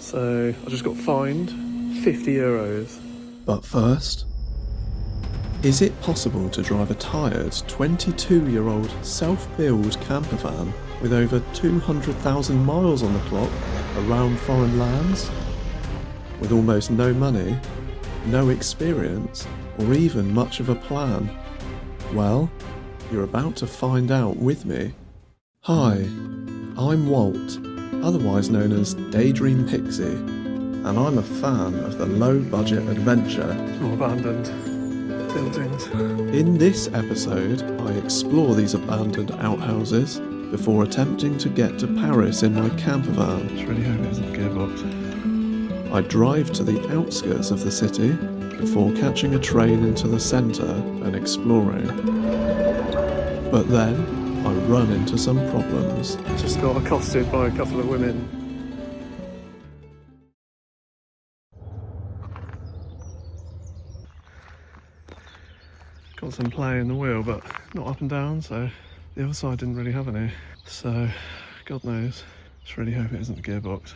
So I just got fined €50. But first, is it possible to drive a tired 22-year-old self-built campervan with over 200,000 miles on the clock around foreign lands? With almost no money, no experience, or even much of a plan? Well, you're about to find out with me. Hi, I'm Walt, otherwise known as Daydream Pixie, and I'm a fan of the low-budget adventure. More abandoned buildings. In this episode, I explore these abandoned outhouses before attempting to get to Paris in my campervan. Just really hope it isn't the gearbox. I drive to the outskirts of the city before catching a train into the centre and exploring. But then, I run into some problems. Just got accosted by a couple of women. Got some play in the wheel, but not up and down, so the other side didn't really have any. So, God knows. Just really hope it isn't the gearbox.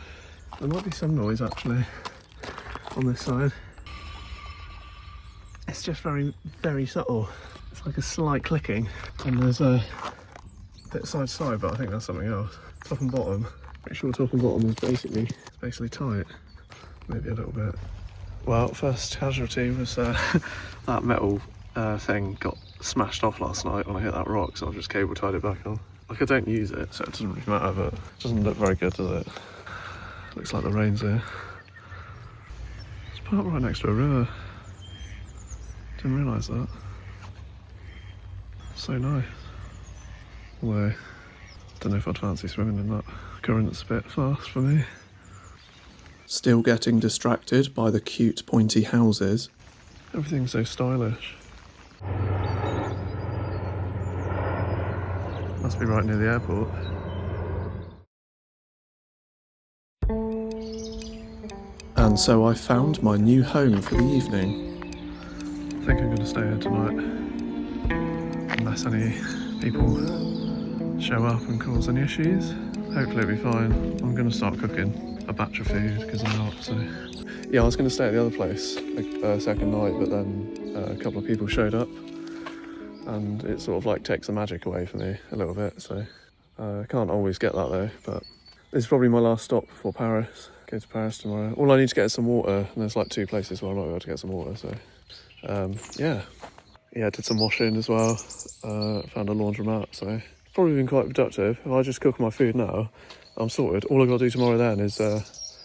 There might be some noise actually on this side. It's just very, very subtle. It's like a slight clicking, and there's a bit side to side, but I think that's something else. Top and bottom. Pretty sure top and bottom is basically tight. Maybe a little bit. Well, first casualty was that metal thing got smashed off last night when I hit that rock, so I've just cable tied it back on. Like, I don't use it, so it doesn't really matter, but it doesn't look very good, does it? Looks like the rain's here. It's parked right next to a river. Didn't realise that. So nice. Although, don't know if I'd fancy swimming in that. Current's a bit fast for me. Still getting distracted by the cute pointy houses. Everything's so stylish. Must be right near the airport. And so I found my new home for the evening. I think I'm going to stay here tonight. Unless any people show up and cause any issues. Hopefully it'll be fine. I'm going to start cooking a batch of food because I'm out, so... Yeah, I was going to stay at the other place the second night, but then a couple of people showed up and it sort of like takes the magic away for me a little bit, so I can't always get that though. But this is probably my last stop before Paris. Go to Paris tomorrow. All I need to get is some water, and there's like 2 places where I might be able to get some water, so yeah, did some washing as well. Found a laundromat, so probably been quite productive. If I just cook my food now, I'm sorted. All I've got to do tomorrow then is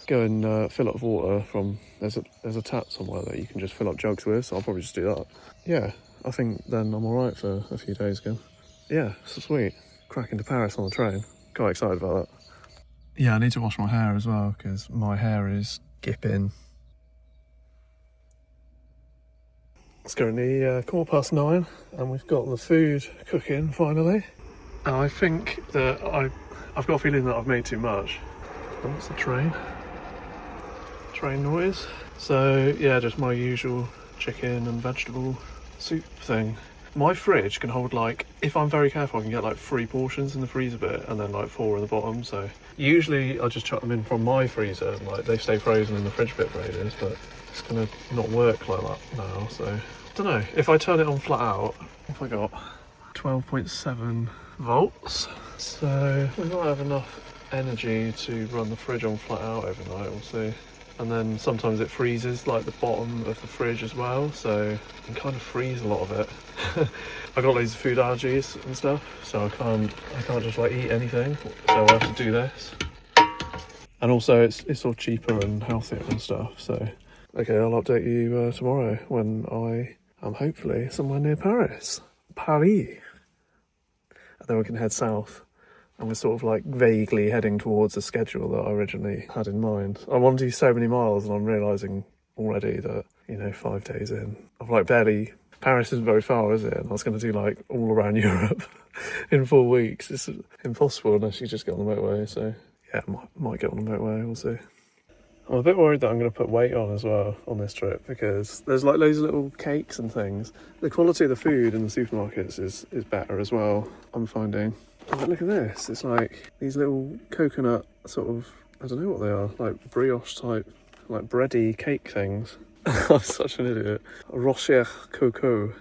go and fill up water from, there's a tap somewhere that you can just fill up jugs with, so I'll probably just do that. Yeah, I think then I'm alright for a few days again. Yeah, so sweet. Cracking to Paris on the train. Quite excited about that. Yeah, I need to wash my hair as well, because my hair is gipping. It's currently 9:15, and we've got the food cooking finally. And I think that I've got a feeling that I've made too much. Oh, what's the train noise? So yeah, just my usual chicken and vegetable soup thing. My fridge can hold, like, if I'm very careful, I can get like 3 portions in the freezer bit and then like 4 in the bottom. So usually I just chuck them in from my freezer and like they stay frozen in the fridge bit for ages, but it's gonna not work like that now. So I don't know, if I turn it on flat out, if I got 12.7 volts, so we might have enough energy to run the fridge on flat out overnight, we'll see. And then sometimes it freezes like the bottom of the fridge as well, so you can kind of freeze a lot of it. I got loads of food allergies and stuff, so I can't just like eat anything, so I have to do this. And also it's sort of cheaper and healthier and stuff, so okay, I'll update you tomorrow when I am hopefully somewhere near Paris. And then we can head south. And we're sort of like vaguely heading towards the schedule that I originally had in mind. I want to do so many miles, and I'm realising already that, 5 days in, I've like barely... Paris isn't very far, is it? And I was going to do like all around Europe in 4 weeks. It's impossible unless you just get on the motorway, so yeah, might get on the motorway, we'll see. I'm a bit worried that I'm going to put weight on as well on this trip, because there's like loads of little cakes and things. The quality of the food in the supermarkets is better as well, I'm finding. But look at this, it's like these little coconut sort of I don't know what they are, like brioche type, like bready cake things. I'm such an idiot. Rocher coco,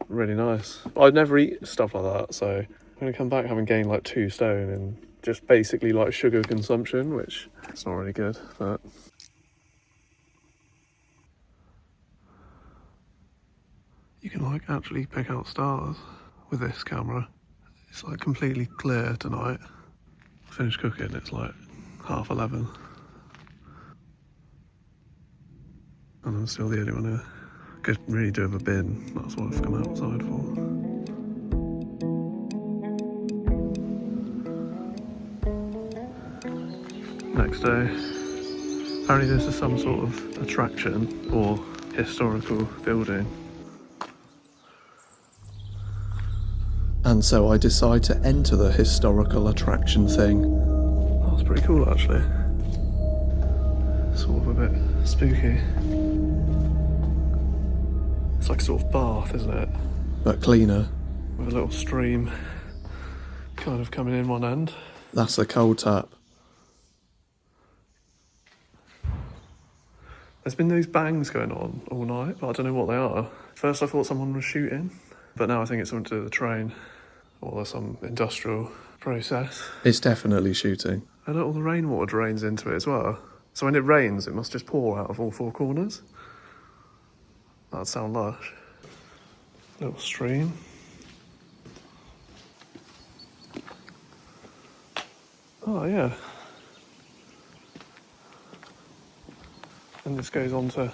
really nice. I'd never eat stuff like that, so I'm gonna come back having gained like 2 stone and just basically like sugar consumption, which it's not really good, but. You can like actually pick out stars with this camera. It's like completely clear tonight. Finished cooking, it's like 11:30. And I'm still the only one here. Could really do with a bin, that's what I've come outside for. Next day. Apparently this is some sort of attraction or historical building. And so I decide to enter the historical attraction thing. That's pretty cool actually. Sort of a bit spooky. It's like sort of bath, isn't it? But cleaner. With a little stream kind of coming in one end. That's the cold tap. There's been those bangs going on all night, but I don't know what they are. First I thought someone was shooting, but now I think it's something to do with the train. Or there's some industrial process. It's definitely shooting. And all the rainwater drains into it as well. So when it rains, it must just pour out of all 4 corners. That'd sound lush. Little stream. Oh yeah. And this goes on to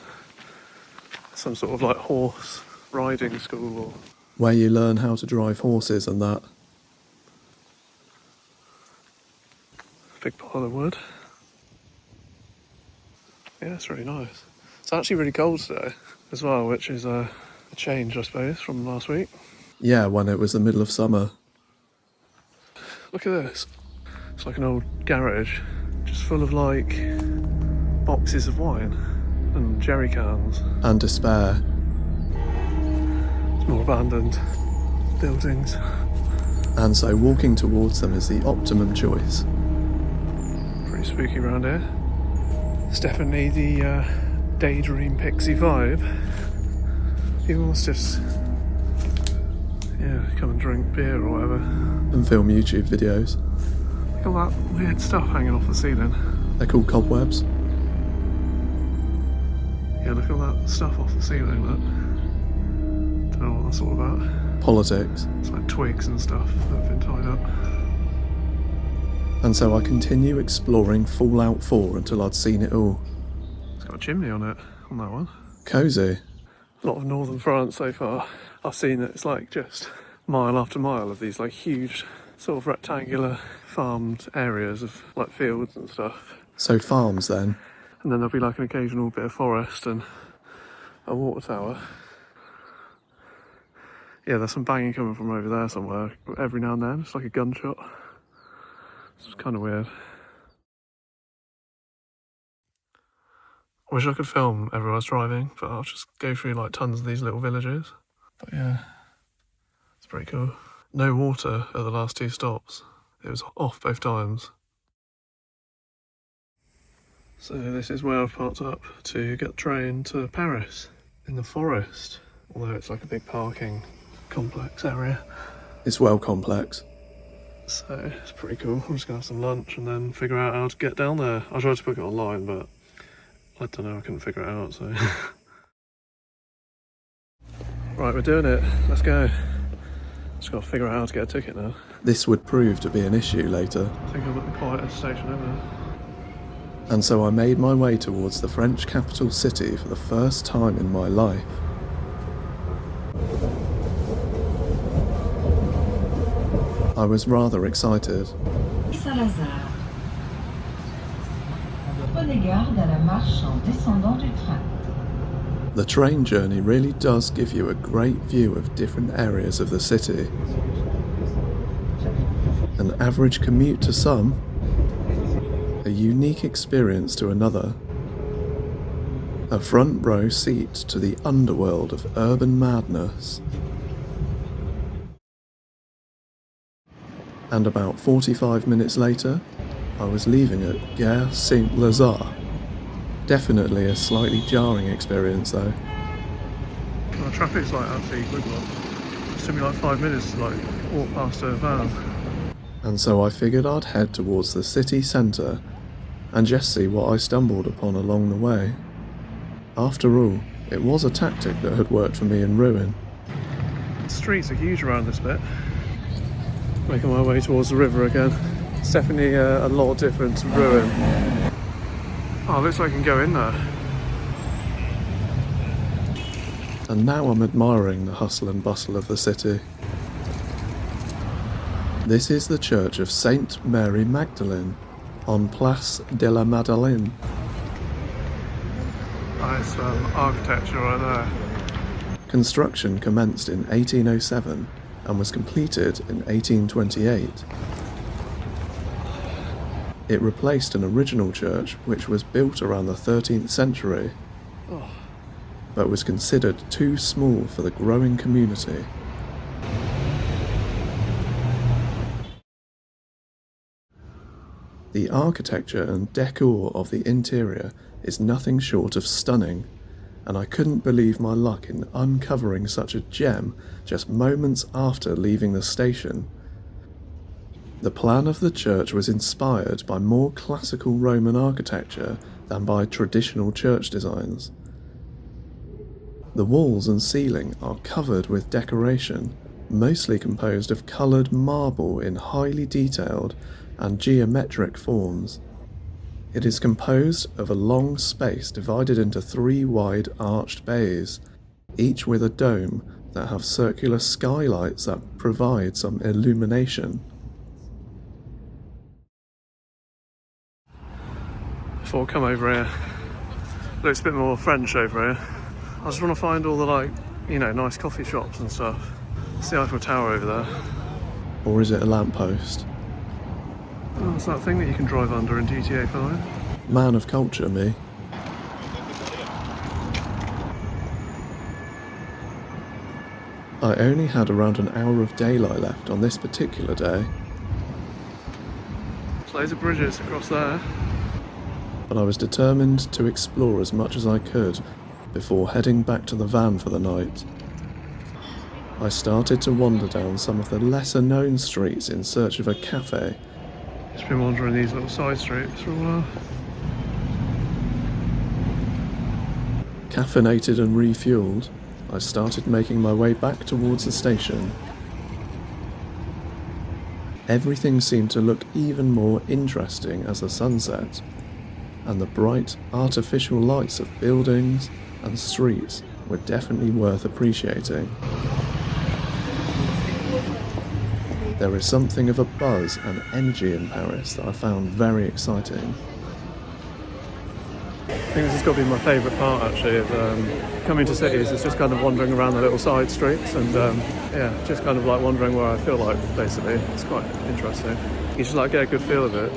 some sort of like horse riding school or... Where you learn how to drive horses and that. Big pile of wood. Yeah, it's really nice. It's actually really cold today as well, which is a change, I suppose, from last week. Yeah, when it was the middle of summer. Look at this. It's like an old garage, just full of like boxes of wine and jerry cans. And despair. More abandoned buildings. And so walking towards them is the optimum choice. Pretty spooky around here. It's definitely the daydream pixie vibe. People must just, yeah, come and drink beer or whatever. And film YouTube videos. Look at all that weird stuff hanging off the ceiling. They're called cobwebs. Yeah, look at all that stuff off the ceiling, look. Don't know what that's all about. Politics. It's like twigs and stuff that have been tied up. And so I continue exploring Fallout 4 until I'd seen it all. It's got a chimney on it, on that one. Cosy. A lot of northern France so far. I've seen that it's like just mile after mile of these like huge sort of rectangular farmed areas of like fields and stuff. So farms then. And then there'll be like an occasional bit of forest and a water tower. Yeah, there's some banging coming from over there somewhere. Every now and then, it's like a gunshot. It's kind of weird. I wish I could film everywhere I was driving, but I'll just go through like tons of these little villages. But yeah, it's pretty cool. No water at the last 2 stops. It was off both times. So this is where I've parked up to get the train to Paris, in the forest. Although it's like a big parking complex area. It's well complex. So it's pretty cool. I'm just gonna have some lunch and then figure out how to get down there. I tried to book it online, but I don't know, I couldn't figure it out, so. Right, we're doing it. Let's go. Just gotta figure out how to get a ticket now. This would prove to be an issue later. I think I'm at the quietest station ever. And so I made my way towards the French capital city for the first time in my life. I was rather excited. Saint-Lazare. Prenez garde à la marche en descendant du train. The train journey really does give you a great view of different areas of the city. An average commute to some, a unique experience to another. A front row seat to the underworld of urban madness. And about 45 minutes later, I was leaving at Gare Saint-Lazare. Definitely a slightly jarring experience though. Well, traffic's like absolutely gridlocked. It took me like 5 minutes to like walk past a van. And so I figured I'd head towards the city centre and just see what I stumbled upon along the way. After all, it was a tactic that had worked for me in Rouen. The streets are huge around this bit. Making my way towards the river again. It's definitely a lot different to Rouen. Oh, looks like I can go in there. And now I'm admiring the hustle and bustle of the city. This is the church of Saint Mary Magdalene on Place de la Madeleine. Nice architecture right there. Construction commenced in 1807 and was completed in 1828. It replaced an original church which was built around the 13th century, but was considered too small for the growing community. The architecture and decor of the interior is nothing short of stunning, and I couldn't believe my luck in uncovering such a gem just moments after leaving the station. The plan of the church was inspired by more classical Roman architecture than by traditional church designs. The walls and ceiling are covered with decoration, mostly composed of coloured marble in highly detailed and geometric forms. It is composed of a long space divided into 3 wide arched bays, each with a dome that have circular skylights that provide some illumination. Before I come over here, looks a bit more French over here. I just want to find all the like, you know, nice coffee shops and stuff. It's the Eiffel Tower over there. Or is it a lamppost? Oh, it's that thing that you can drive under in GTA 5. Man of culture, me. I only had around an hour of daylight left on this particular day, There's loads of bridges across there. but I was determined to explore as much as I could before heading back to the van for the night. I started to wander down some of the lesser known streets in search of a cafe. Just been wandering these little side streets for a while. Caffeinated and refueled, I started making my way back towards the station. Everything seemed to look even more interesting as the sun set, and the bright artificial lights of buildings and streets were definitely worth appreciating. There is something of a buzz and energy in Paris that I found very exciting. I think this has got to be my favourite part actually of coming to cities. It's just kind of wandering around the little side streets and yeah, just kind of like wandering where I feel like, basically. It's quite interesting. You just like get a good feel of it.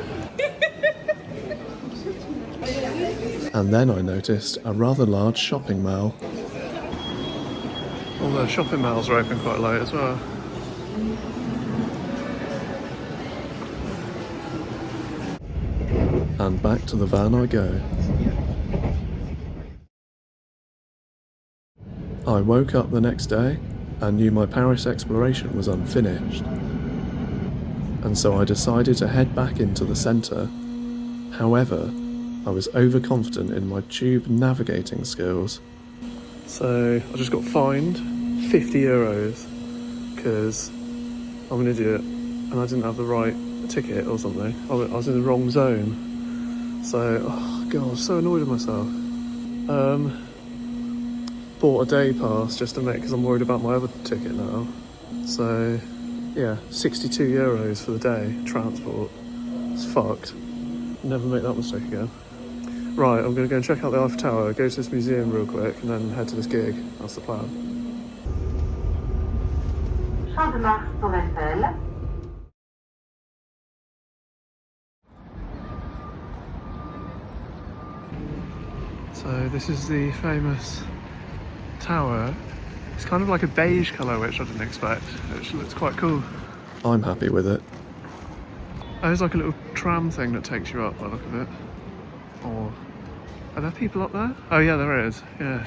And then I noticed a rather large shopping mall. All the shopping malls are open quite late as well. And back to the van I go. I woke up the next day and knew my Paris exploration was unfinished. And so I decided to head back into the centre. However, I was overconfident in my tube navigating skills. So I just got fined 50 euros because I'm an idiot and I didn't have the right ticket or something. I was in the wrong zone. So, oh god, I was so annoyed with myself. Bought a day pass just to make, because I'm worried about my other ticket now. So, yeah, 62 euros for the day, transport. It's fucked. Never make that mistake again. Right, I'm going to go and check out the Eiffel Tower, go to this museum real quick, and then head to this gig. That's the plan. Champ de Mars pour Eiffel. So this is the famous tower. It's kind of like a beige colour, which I didn't expect, which looks quite cool. I'm happy with it. There's like a little tram thing that takes you up by the look of it. Or are there people up there? Oh yeah, there is. Yeah.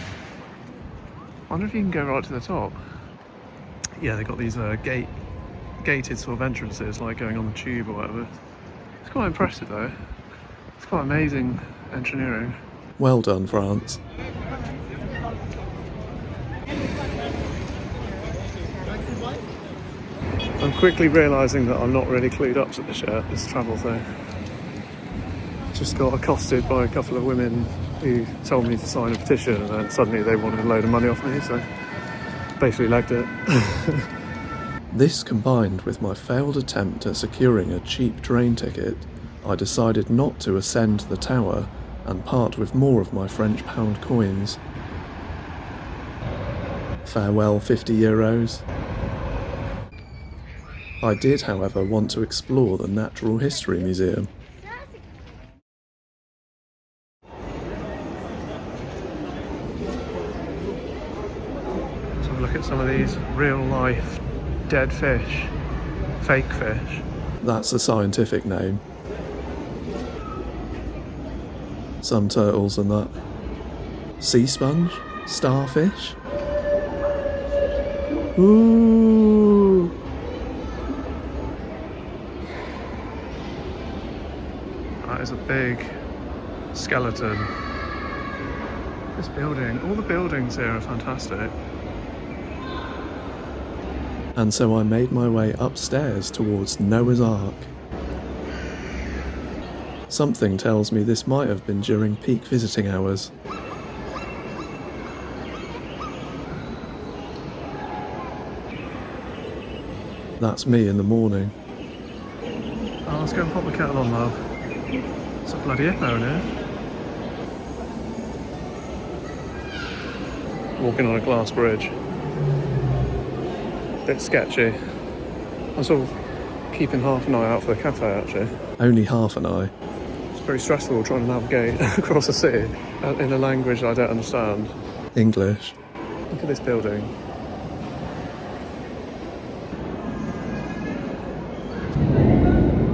I wonder if you can go right to the top. Yeah, they've got these gated sort of entrances, like going on the tube or whatever. It's quite impressive though. It's quite amazing engineering. Well done, France. I'm quickly realising that I'm not really clued up to this travel thing. Just got accosted by a couple of women who told me to sign a petition, and then suddenly they wanted a load of money off me, so basically legged it. This combined with my failed attempt at securing a cheap train ticket, I decided not to ascend the tower and part with more of my French pound coins. Farewell €50. I did, however, want to explore the Natural History Museum. So look at some of these real life dead fish, fake fish. That's a scientific name. Some turtles and that. Sea sponge? Starfish? Ooh! That is a big skeleton. This building, all the buildings here are fantastic. And so I made my way upstairs towards Noah's Ark. Something tells me this might have been during peak visiting hours. That's me in the morning. Oh, let's go and pop the kettle on, love. It's a bloody hippo in here. Walking on a glass bridge. Bit sketchy. I'm sort of keeping half an eye out for the cafe, actually. Only half an eye. It's very stressful trying to navigate across a city in a language I don't understand. English. Look at this building.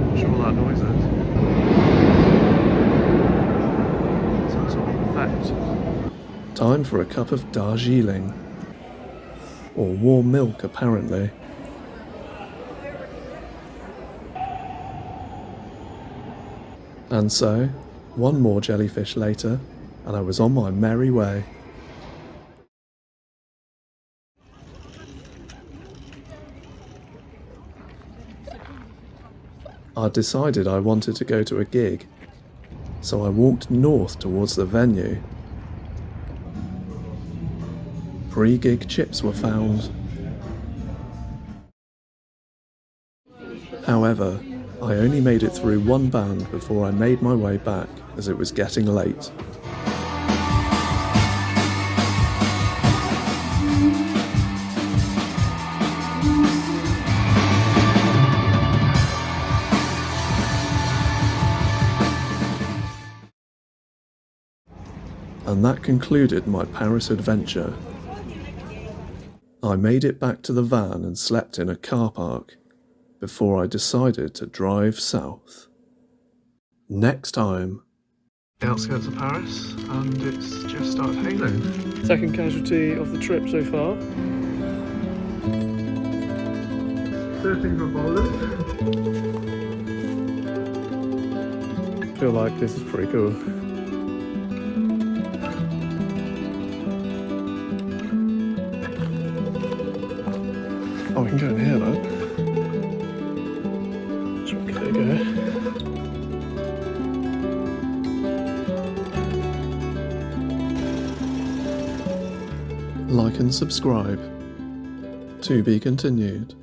Not sure what that noise is. Some sort of effect. Time for a cup of Darjeeling. Or warm milk, apparently. And so, one more jellyfish later, and I was on my merry way. I decided I wanted to go to a gig, so I walked north towards the venue. Pre-gig chips were found. However, I only made it through one band before I made my way back, as it was getting late. And that concluded my Paris adventure. I made it back to the van and slept in a car park before I decided to drive south. Next time. The outskirts of Paris, and it's just started hailing. Second casualty of the trip so far. Searching for boulders. I feel like this is pretty cool. Oh, we can go in here though. Should we go? Like and subscribe. To be continued.